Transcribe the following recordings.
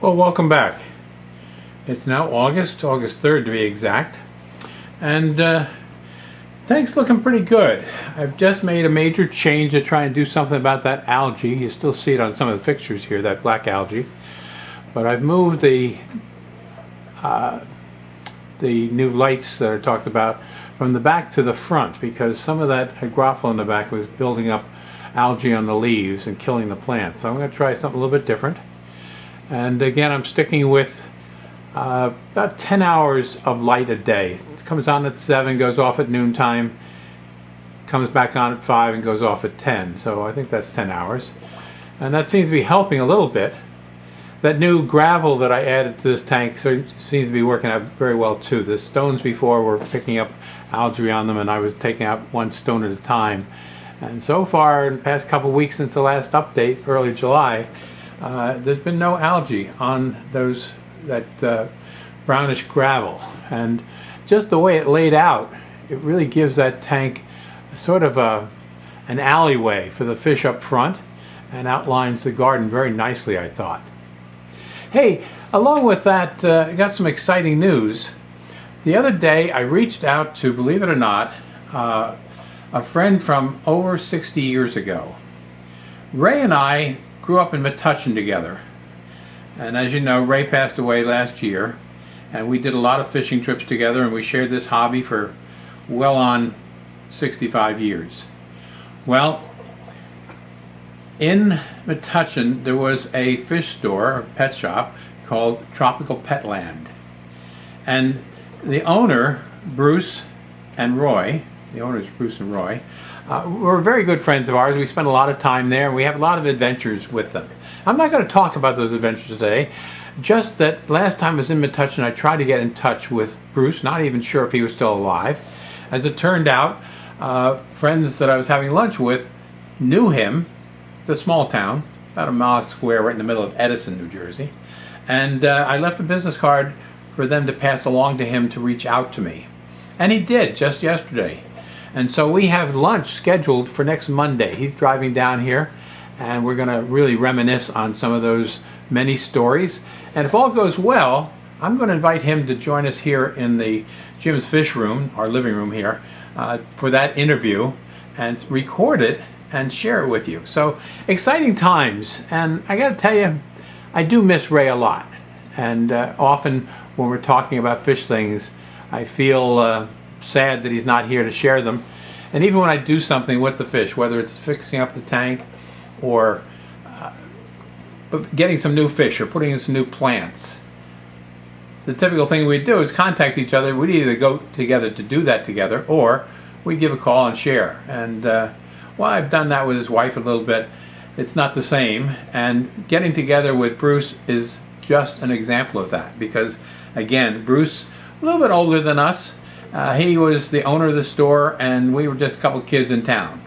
Well, welcome back. It's now August 3rd to be exact, and things looking pretty good. I've just made a major change to try and do something about that algae. You still see it on some of the pictures here, that black algae. But I've moved the new lights that I talked about from the back to the front because some of that agrophil in the back was building up algae on the leaves and killing the plants. So I'm going to try something a little bit different. And again, I'm sticking with about 10 hours of light a day. It comes on at 7, goes off at noontime, comes back on at 5 and goes off at 10. So I think that's 10 hours. And that seems to be helping a little bit. That new gravel that I added to this tank seems to be working out very well too. The stones before were picking up algae on them and I was taking out one stone at a time. And so far, in the past couple of weeks since the last update, early July, there's been no algae on that brownish gravel. And just the way it laid out, it really gives that tank sort of an alleyway for the fish up front and outlines the garden very nicely, I thought. Hey, along with that, I got some exciting news. The other day I reached out to, believe it or not, a friend from over 60 years ago. Ray and I grew up in Metuchen together. And as you know, Ray passed away last year. And we did a lot of fishing trips together and we shared this hobby for well on 65 years. Well, in Metuchen there was a fish store, a pet shop, called Tropical Petland. And the owner, Bruce and Roy, were very good friends of ours. We spent a lot of time there and we have a lot of adventures with them. I'm not going to talk about those adventures today, just that last time I was in Metuchen I tried to get in touch with Bruce, not even sure if he was still alive. As it turned out, friends that I was having lunch with knew him. It's a small town, about a mile square, right in the middle of Edison, New Jersey. And I left a business card for them to pass along to him to reach out to me. And he did, just yesterday. And so we have lunch scheduled for next Monday. He's driving down here and we're going to really reminisce on some of those many stories. And if all goes well, I'm going to invite him to join us here in the Jim's Fish Room, our living room here, for that interview and record it and share it with you. So exciting times. And I got to tell you, I do miss Ray a lot. And often when we're talking about fish things, I feel sad that he's not here to share them. And even when I do something with the fish, whether it's fixing up the tank or getting some new fish or putting in some new plants, the typical thing we'd do is contact each other. We'd either go together to do that together or we'd give a call and share. And well, I've done that with his wife a little bit. It's not the same. And getting together with Bruce is just an example of that because, again, Bruce, a little bit older than us, he was the owner of the store and we were just a couple kids in town.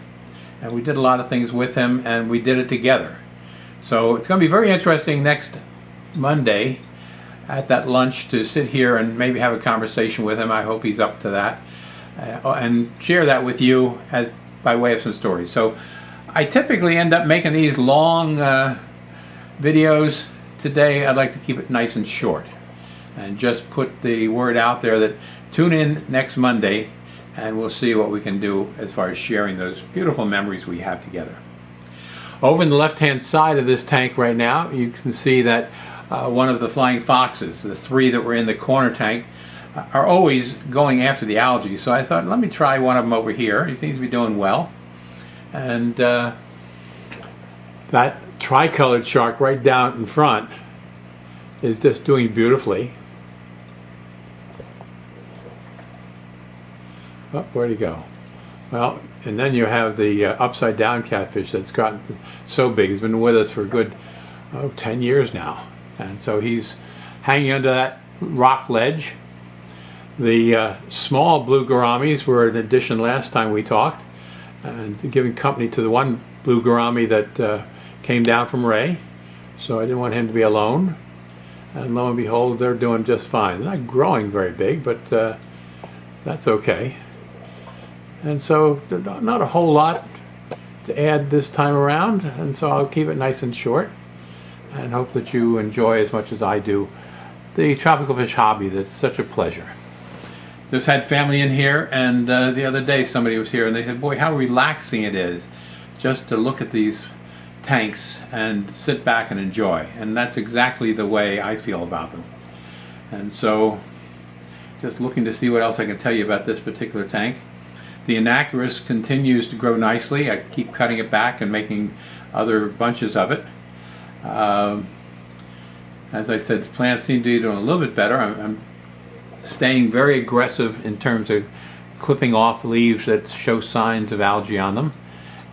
And we did a lot of things with him and we did it together. So it's going to be very interesting next Monday at that lunch to sit here and maybe have a conversation with him. I hope he's up to that. And share that with you as by way of some stories. So I typically end up making these long videos. Today I'd like to keep it nice and short and just put the word out there that tune in next Monday and we'll see what we can do as far as sharing those beautiful memories we have together. Over in the left hand side of this tank right now you can see that one of the flying foxes, the 3 that were in the corner tank, are always going after the algae. So I thought, let me try one of them over here. He seems to be doing well. And that tricolored shark right down in front is just doing beautifully. Oh, where'd he go? Well, and then you have the upside down catfish that's gotten so big. He's been with us for a good 10 years now. And so he's hanging under that rock ledge. The small blue gouramis were an addition last time we talked, and giving company to the one blue gourami that came down from Ray. So I didn't want him to be alone. And lo and behold, they're doing just fine. They're not growing very big, but that's okay. And so not a whole lot to add this time around, and so I'll keep it nice and short. and hope that you enjoy as much as I do the tropical fish hobby. That's such a pleasure. Just had family in here, and the other day somebody was here and they said, boy, how relaxing it is just to look at these tanks and sit back and enjoy. And that's exactly the way I feel about them. And so just looking to see what else I can tell you about this particular tank. The Anacharis continues to grow nicely. I keep cutting it back and making other bunches of it. As I said, the plants seem to be doing a little bit better. I'm staying very aggressive in terms of clipping off leaves that show signs of algae on them,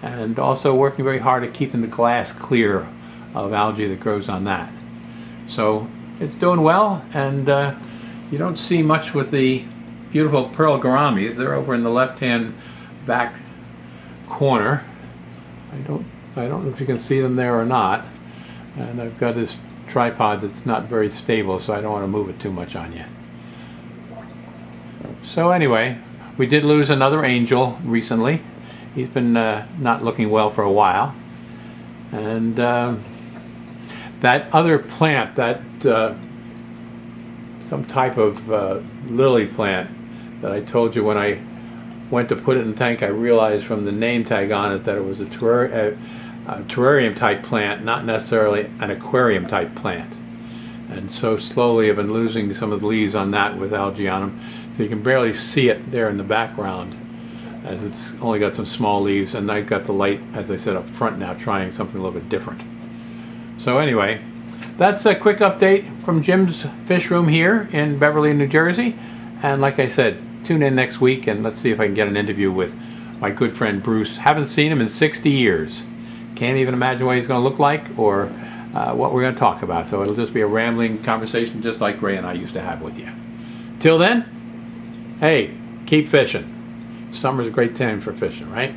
and also working very hard at keeping the glass clear of algae that grows on that. So it's doing well, and you don't see much with the beautiful pearl gouramis. They're over in the left-hand back corner. I don't know if you can see them there or not. And I've got this tripod that's not very stable, so I don't want to move it too much on you. So anyway, we did lose another angel recently. He's been not looking well for a while. And that other plant, that some type of lily plant that I told you when I went to put it in the tank, I realized from the name tag on it that it was a terrarium type plant, not necessarily an aquarium type plant. And so slowly I've been losing some of the leaves on that with algae on them. So you can barely see it there in the background, as it's only got some small leaves, and I've got the light, as I said, up front now, trying something a little bit different. So anyway, that's a quick update from Jim's Fish Room here in Beverly, New Jersey. And like I said, tune in next week and let's see if I can get an interview with my good friend Bruce. Haven't seen him in 60 years. Can't even imagine what he's going to look like or what we're going to talk about. So it'll just be a rambling conversation just like Ray and I used to have with you. Till then, hey, keep fishing. Summer's a great time for fishing, right?